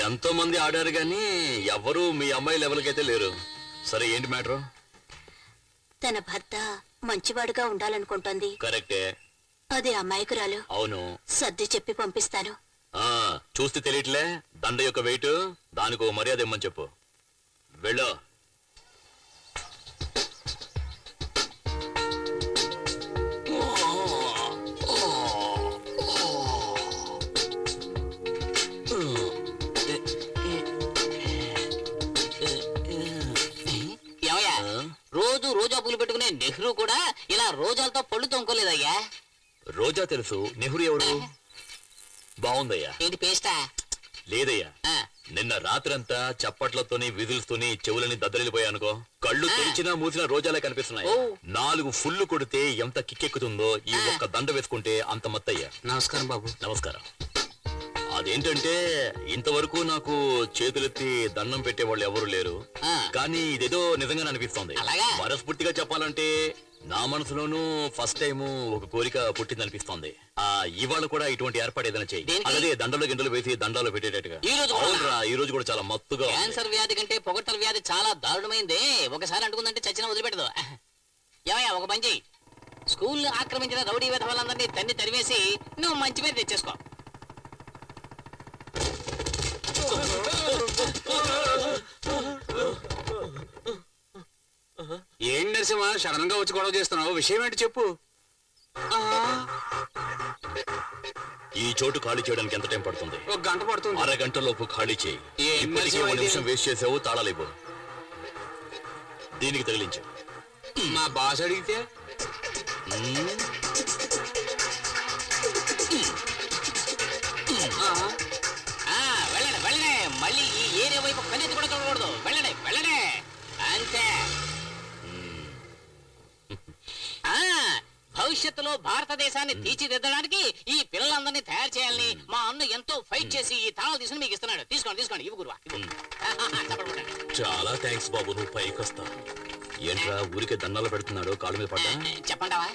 ఎంతో మంది ఆడారు గాని ఎవరు మీ అమ్మాయి లెవెల్కి అయితే లేరు. సరే ఏంటి మ్యాటర్? తన భర్త మంచివాడుగా ఉండాలనుకుంటోంది. కరెక్టే. అదే అమాయకురాలు. అవును. సర్ది చెప్పి పంపిస్తాను. చూస్తే తెలియట్లే దండ యొక్క వెయిట్, దానికి మర్యాద ఇమ్మని చెప్పు. వెళ్ళు. రోజు రోజా పూలు పెట్టుకునే నెహ్రూ కూడా ఇలా రోజాలతో పళ్ళు తొంకోలేదయ్యా. రోజా తెలుసు, నెహ్రూ ఎవరు? బాగుందయ్యా. ఏంటి పేస్టా? లేదయ్యా, నిన్న రాత్రంతా చప్పట్లతోని విధులతోని చెవులని దద్దరిల్లిపోయానుకో. కళ్ళు తెరిచినా మూసినా రోజాలే కనిపిస్తున్నాయి. 4 ఫుల్లు కొడితే ఎంత కిక్కెక్కుతుందో ఈ ఒక్క దండ వేసుకుంటే అంత మత్తయ్యా. నమస్కారం బాబు. నమస్కారం. అదేంటంటే ఇంతవరకు నాకు చేతులెత్తి దండం పెట్టేవాళ్ళు ఎవరు లేరు, కానీ ఇదేదో నిజంగానే అనిపిస్తోంది. మనస్ఫూర్తిగా చెప్పాలంటే నా మనసులోనూ ఫస్ట్ టైం ఒక కోరిక పుట్టిందనిపిస్తోంది. ఇవాళ కూడా ఇటువంటి ఏర్పాటు ఏదైనా చెయ్యి. అలాగే దండలు గిండలు వేసి దండాలు పెట్టేటట్టుగా. ఈ రోజు కూడా చాలా మత్తుగా. క్యాన్సర్ వ్యాధి కంటే పొగట్టల వ్యాధి చాలా దారుణమైంది. ఒకసారి అంటుకుందంటే చచ్చిన వదిలిపెట్టదు. ఏమయ్యా, ఒక పని చెయ్యి. స్కూల్ ఆక్రమించిన రౌడీ విధవాళ్ళందరినీ తన్ని తరివేసి నువ్వు మంచి పేరు తెచ్చేసుకో. ఏం నరసింహ సడన్ గా వచ్చి గొడవ చేస్తున్నావు? విషయం ఏంటి చెప్పు. ఈ చోటు ఖాళీ చేయడానికి ఎంత టైం పడుతుంది? 1 గంట పడుతుంది. అరగంటలోపు ఖాళీ చేయి. ఇప్పటికీ 1 నిమిషం వేస్ట్ చేసావు. తాళాలేవు. దీనికి తగిలించు. మా బాస్ అడిగితే వెళ్ళండి వెళ్ళండి. మళ్ళీ ఈ ఏరియా వైపు కనెత్తి కూడా చూడకూడదు. వెళ్ళండి వెళ్ళండి అంతే. భవిష్యత్తులో భారతదేశాన్ని తీర్చిదిద్దడానికి ఈ పిల్లలందరినీ తయారు చేయాలని మా అన్న ఎంతో ఫైట్ చేసి ఈ తాళాలు తీసుకుని మీకు ఇస్తున్నాడు. తీసుకోండి తీసుకోండి. ఇవి గురువా. చాలా థ్యాంక్స్ బాబు, నువ్వు పైకి వస్తావు. ఏంట్రా ఊరికే దండాలు పెడుతున్నాడు? కాళ్ళ మీద పడ్డా? చెప్పంటావా?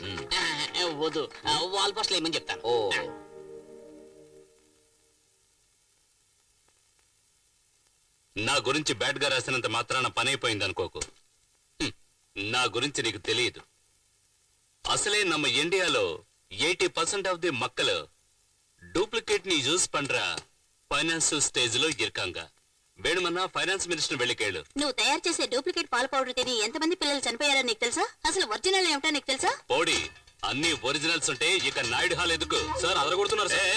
వద్దు, వాల్ పోస్టులు ఏమని చెప్తాను. నా గురించి బ్యాడ్ గా రాసినంత మాత్రాన పని అయిపోయింది అనుకోకు. నా గురించి నీకు తెలియదు. అసలే நம்ம ఇండియాలో 80% ఆఫ్ ది మక్కలు డూప్లికేట్ ని యూజ్ పண்றா ఫైనాన్షియల్ స్టేజ్ లో ఇరుకాంగ. వేణుమన్నా ఫైనాన్స్ మినిస్టర్ వెళ్ళికేళ్ళు. నువ్వు తయారు చేసే డూప్లికేట్ పాల పౌడర్ తిని ఎంతమంది పిల్లలు చనిపోయారో నీకు తెలుసా? అసలు ఒరిజినల్ ఏమిటో నీకు తెలుసా? పోడి, అన్ని ఒరిజినల్స్ ఉంటే ఇక నాయుడు హాల్ ఎందుకు? సార్ అదరగొడుతున్నారు సార్.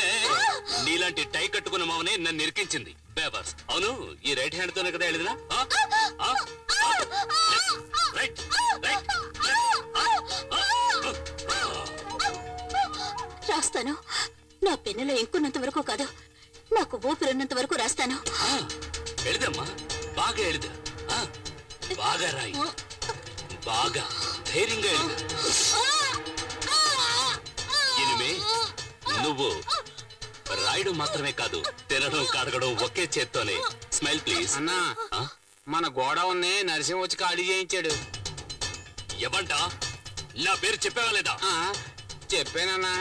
నీలాంటి టై కట్టుకున్న మామనే నన్ను ఇరికించింది బేబాస్. అవును, ఈ రైట్ హ్యాండ్ తోనే కదా వెళ్ళినా? రాస్తాను. నా పెన్నులో ఎక్కున్నంత వరకు కాదు, నాకు ఊపిరిన్నంత వరకు రాస్తాను. ఎళదమ్మా, బాగా ఎళదు. బాగా రాయి, బాగా ధైర్యంగా ఎళదు. ఇనిమే నువ్వు రాయడం మాత్రమే కాదు, తినడం కడగడం ఒకే చేత్తోనే. Smile please. అన్నా, మన గోడౌన్ని నరసింహ వచ్చి ఖాళీ చేయించాడు. ఎవంట? నా పేరు చెప్పావా లేదా? చెప్పానన్నా.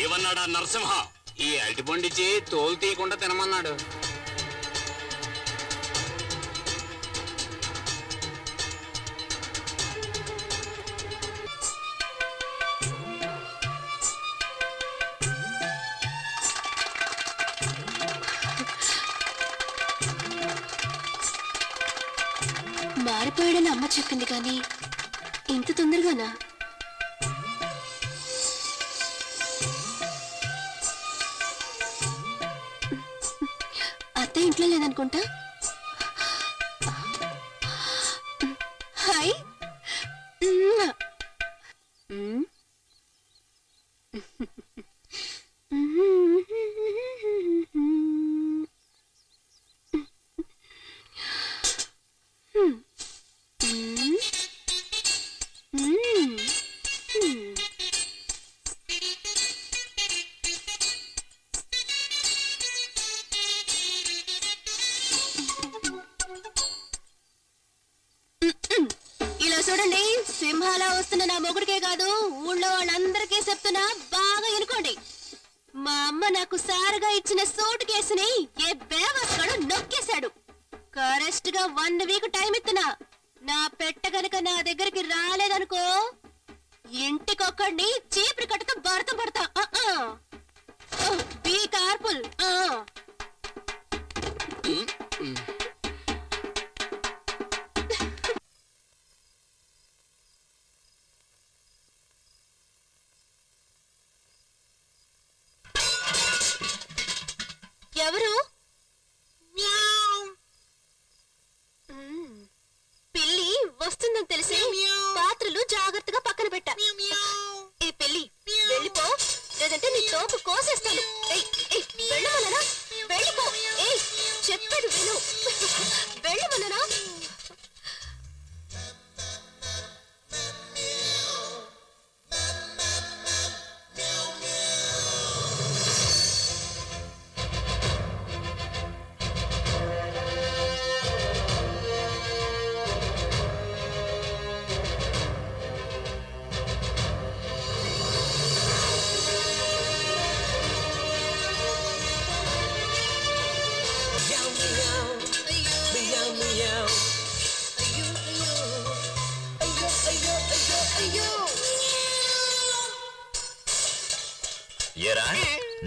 ఏమన్నాడా నరసింహ? ఈ అరటిపండిచ్చి తోలు తీయకుండా తినమన్నాడు. మారిపోయాడని అమ్మ చెప్పింది, కానీ ఇంత తొందరగానా? అత్త ఇంట్లో లేదనుకుంటా. హాయ్. ఇలా చూడండి, సింహాలా వస్తున్న నా మొగుడికే కాదు, ఊళ్ళో వాళ్ళందరికీ చెప్తున్నా, బాగా ఎనుకోండి. మా అమ్మ నాకు సారగా ఇచ్చిన సూట్ కేసుని ఏ బేవస్గాడు నొక్కేశాడు. కరెక్ట్ గా 1 వీక్ టైం ఇస్తున్నా. నా పెట్ట గనక నా దగ్గరికి రాలేదనుకో, ఇంటికొక్కడిని చీపురు కట్టతో భర్త పడతా. బీ కార్ఫుల్. ఎవరు? పిల్లి వస్తుందని తెలిసి పాత్రలు జాగ్రత్తగా పక్కన పెట్టా. ఏ పిల్లి వెళ్ళిపో, లేదంటే నీ తోపు కోసేస్తాను. వెళ్ళమననా? వెళ్ళిపో. ఏయ్ చెప్పేది విను. వెళ్ళమననా? ఏరా,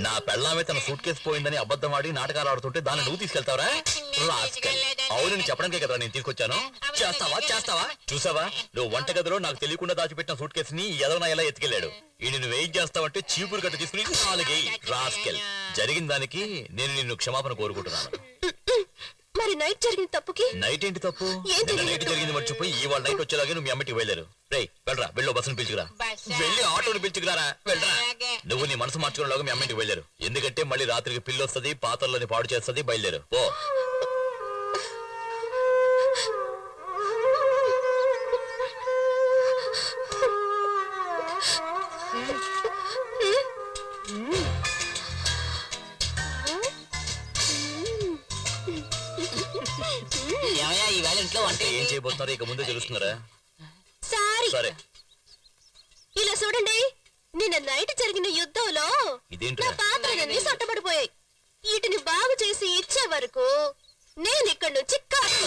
నా పెళ్ళామే తన సూట్ కేసు పోయిందని అబద్ధం ఆడి నాటకాలు ఆడుతుంటే దాన్ని నువ్వు తీసుకెళ్తావరా? అవునని చెప్పడానికే కదా నేను తీసుకొచ్చాను. చేస్తావా? చూసావా, నువ్వు వంటగదిలో నాకు తెలియకుండా దాచిపెట్టిన సూట్ కేసుని ఎదవనా ఎలా ఎత్తుకెళ్ళాడు. ఈ నిన్ను వెయిట్ చేస్తావంటే చీపురు కట్ట తీసుకుని 4 రాస్కెల్. జరిగిన దానికి నేను నిన్ను క్షమాపణ కోరుకుంటున్నాను. మరి నైట్ జరిగిన తప్పుకి నైట్ ఏంటి తప్పు? నిన్న నైట్ జరిగింది మర్చిపోయి ఇవాళ నైట్ వచ్చేలాగే నువ్వు మీ అమ్మటికి వెళ్ళారు. రేయ్ వెళ్ళరా, వెళ్ళు బస్సును పిలుచుకురా. వెళ్ళి ఆటోని పిలుచుకురారా. వెళ్ళరా. నువ్వు నీ మనసు మార్చుకునేలాగా మీ అమ్మింటికి వెళ్ళారు. ఎందుకంటే మళ్ళీ రాత్రికి పిల్లి వస్తుంది, పాత్రలని పాడు చేస్తుంది. బయలుదేరు ఓ. ఈ వేళ ఇంట్లో వంట ఏం చేయబోతున్నారో ఇక ముందే తెలుస్తున్నారా? సారీ. సరే ఇలా చూడండి, నిన్న నైట్ జరిగిన యుద్ధంలో ఇదేంటి? నా పాత్రలన్నీ సొట్టబడిపోయాయి. వీటిని బాగు చేసి ఇచ్చే వరకు నేను ఇక్కడి నుంచి కాదు.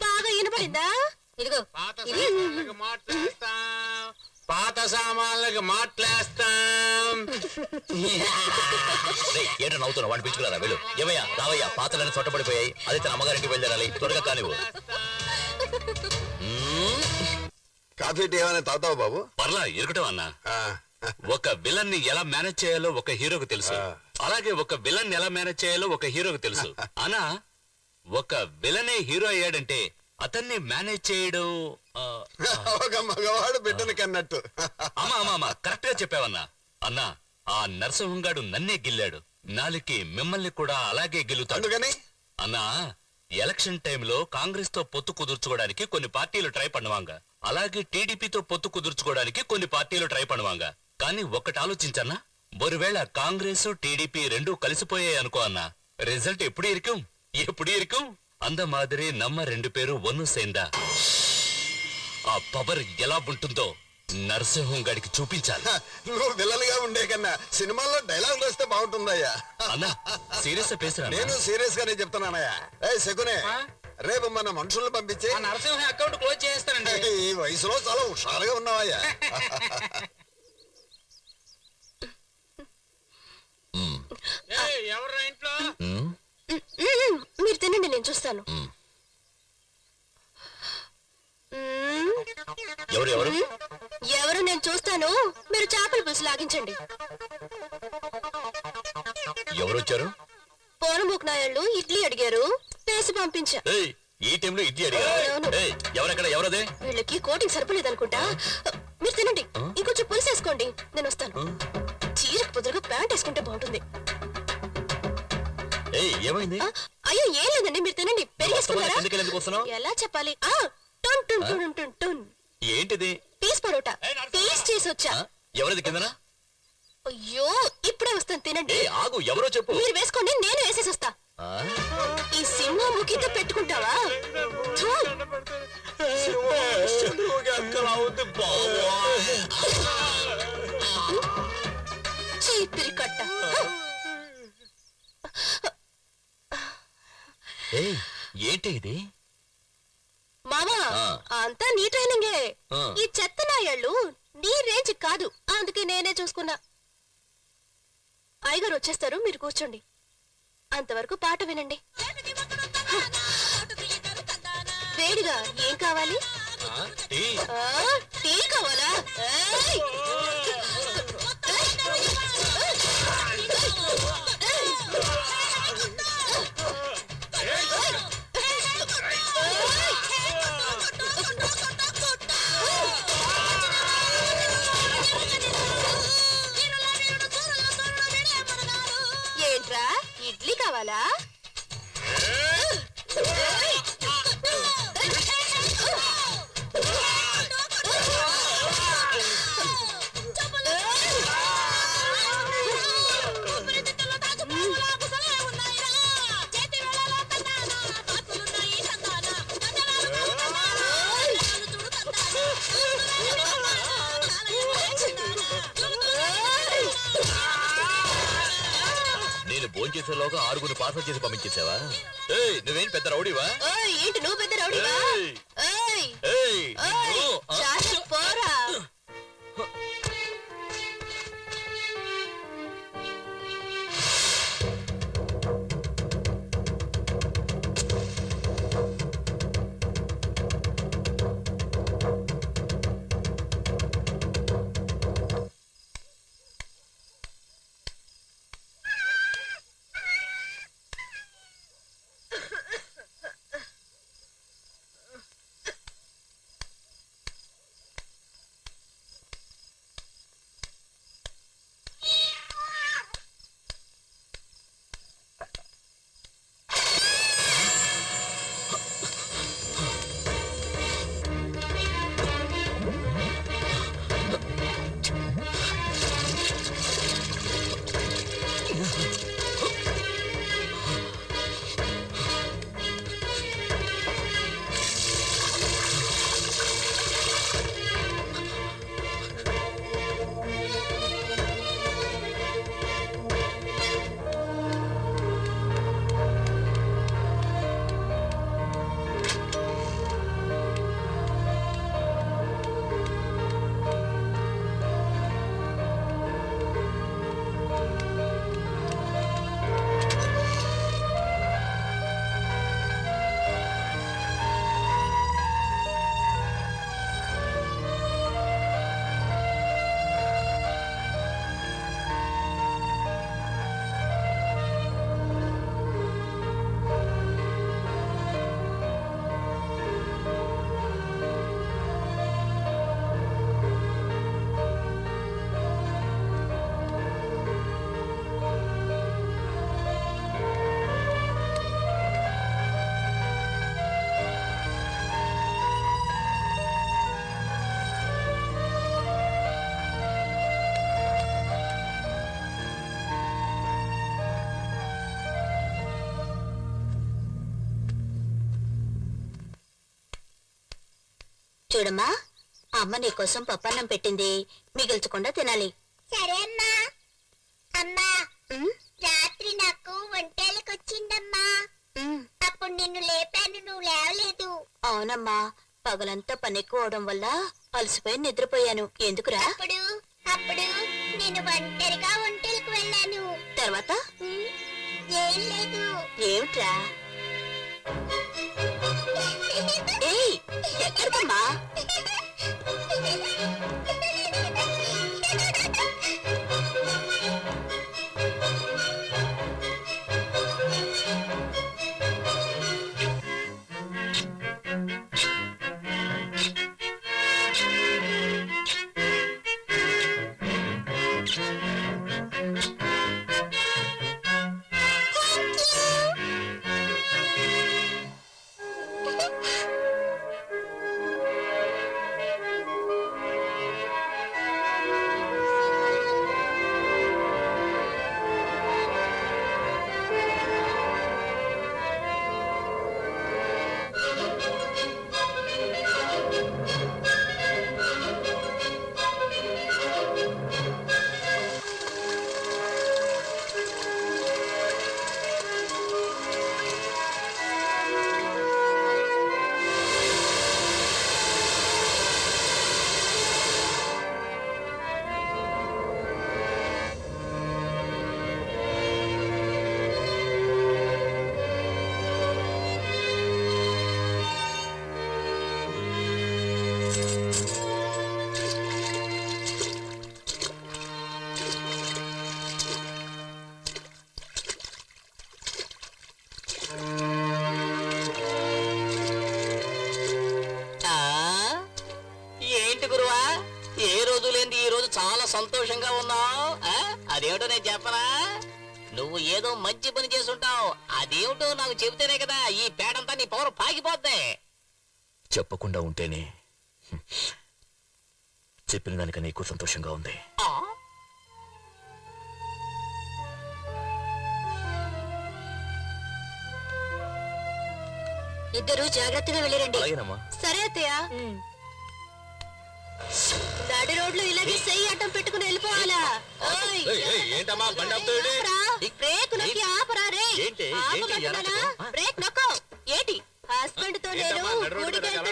బాగా వినపడిందా? ఇదిగో పాత సామాన్లకి మాట్లాస్తాం. ఏంటో నవ్వుతున్నావు? వాడిని పిలుచుకురా. వెళ్ళు. ఏమయ్యా రావయ్యా, పాత్రలన్నీ చొట్టబడిపోయాయి. అదే తన అమ్మగారింటికి వెళ్ళాలి. త్వరగా కానివ్వు. కాఫీ టీ ఏమైనా తాగుతావు బాబు? పర్లా ఇరుకటం అన్నా. ఒక విలన్ ని ఎలా మేనేజ్ చేయాలో ఒక హీరోకి తెలుసు. అలాగే ఒక విలన్ ఎలా మేనేజ్ చేయాలో ఒక హీరోకి తెలుసు. అనా ఒక విలనే హీరో అయ్యాడంటే అతన్ని మేనేజ్ చేయడం ఒక మగవాడు బిడ్డను కన్నట్టు. అమ్మా కరెక్ట్ గా చెప్పావన్నా. అన్నా, ఆ నరసింహంగాడు నన్నే గిల్లాడు. నాలుకి మిమ్మల్ని కూడా అలాగే గెలుతాడు. అన్నా, ఎలక్షన్ టైంలో కాంగ్రెస్ తో పొత్తు కుదుర్చుకోవడానికి కొన్ని పార్టీలు ట్రై பண்ணுவாங்க. అలాగే టీడీపీతో పొత్తు కుదుర్చుకోవడానికి కొన్ని పార్టీలు ట్రై பண்ணுவாங்க. కానీ ఒక్కటి ఆలోచించన్నా, ఒకవేళ కాంగ్రెస్ టీడీపీ రెండూ కలిసిపోయాయి అనుకో అన్నా, రిజల్ట్ ఎప్పుడు ఇరుக்கும் అంద మాదిరి నమ్మ 2 పేరు ఒన్ను సేందా. ఆ పవర్ ఎలా ఉంటుందో నరసింహం గడికి చూపించాలి. నువ్వు విలన్గా ఉండే కన్నా సినిమాల్లో డైలాగ్ వస్తే బాగుంటుందయ్యా. అన్నా సీరియస్ పేసరా? నేను సీరియస్ గానే చెప్తున్నానయ్యా. శకునే, రేపు మన మనుషుల్ని పంపించి నరసింహ అకౌంట్ క్లోజ్ చేస్తానండి. ఈ వయసులో చాలా హుషారుగా ఉన్నావయ్యా. ఎవరు ఇంట్లో? మీరు తినండి, నేను చూస్తాను. ఎవరు నేను చూస్తాను. మీరు చేపల పులుసు లాగించండి. ఎవరు వచ్చారు? పోనమూకు నాయాళ్ళు ఇడ్లీ అడిగారు, పేసి పంపించా. ఈ టైంలో ఇడ్లీ అడిగారు? ఎవరదే? వీళ్ళకి కోటింగ్ సరిపోలేదనుకుంటా. మీరు తినండి, ఇంకొంచెం పులుసు వేసుకోండి, నేను వస్తాను. చీరకు పొద్దుగా ప్యాంట్ వేసుకుంటే బాగుంటుంది. ఏమైంది? అయ్యో ఏం లేదండి, మీరు తినండి. పెరిగేసుకున్నారా? ఎలా చెప్పాలి? ఏంటిది? పీస్ పరోటా టేస్ట్ చేసి వచ్చా. ఎవరిది కిందనా? అయ్యో ఇప్పుడే వస్తాను, తినండి. ఆగు, ఎవరో చెప్పు. మీరు వేసుకోండి, నేను వేసేసి వస్తా. ఈ సింహముఖితో పెట్టుకుంటావా? చీపిరి కట్ట. ఏయ్, ఏంటి ఇది? మామా ఆ. అంతా నీ ట్రైనింగే. ఆ. ఈ చెత్త నాయళ్ళు నీ రేంజ్ కాదు, అందుకే నేనే చూసుకున్నా. అయ్యగారు వచ్చేస్తారు, మీరు కూర్చోండి. అంతవరకు పాట వినండి. వేడిగా ఏం కావాలి? టీ కావాలా? ఏయ్! ఏంట్రా, ఇడ్లీ కావాలా? నేను భోంచేసేలోగా 6 పార్సల్ చేసి పంపించేసావా? ఏయ్, నువ్వేం పెద్ద రౌడీవా? ఏంటి నువ్వు పెద్ద రౌడీవా? ఏయ్! ఏయ్! ఏయ్, ఏయ్! నిన్ను, ఆ? చాలా పోరా. చూడమ్మా, అమ్మ నీకోసం పప్పన్నం పెట్టింది, మిగిల్చకుండా తినాలి. సరే అమ్మా. అమ్మా, రాత్రి నాకు ఒంటేలకొచ్చిందమ్మా. అప్పుడు నిన్ను లేపాను, నువ్వు లేవలేదు. అవునమ్మా, పగలంతా పని ఎక్కువ అవడం వల్ల అలసిపోయి నిద్రపోయాను. ఎందుకురా? అప్పుడు అప్పుడు నేను ఒంటరిగా ఒంటేలకు వెళ్ళాను. తర్వాత ఏం లేదు. ఏమిట్రా? ఏయ్, ఎక్కడికమ్మా? అదేమిటో నేను చెప్పరా నువ్వు ఏదో మంచి పని చేసుంటావు అదేమిటో నాకు చెబితేనే కదా ఈ పేడంతా నీ పవర్ పాకిపోద్ది చెప్పకుండా ఉంటేనే చెప్పిన దానికన్నా ఎక్కువ సంతోషంగా ఉంది. ఆ? ఇద్దరు జాగ్రత్తగా వెళ్ళిరండి. అలాగేనమ్మా. సరే అత్తయ్య. నడి రోడ్లు ఇలాగే చెయ్యి అడ్డం పెట్టుకుని వెళ్ళిపోవాలా? ఓయ్, ఏంటమ్మా బండి ఆపుతావేంటి? ఆపరా. బ్రేక్ నొక్కి ఆపరా రే. ఏంటి? ఆపమంటున్నానా? బ్రేక్ నొక్కో. ఏంటి హస్బెండ్ తో నేను ఏంటమ్మా, నడి రోడ్డు మీద గుడికి ఎలా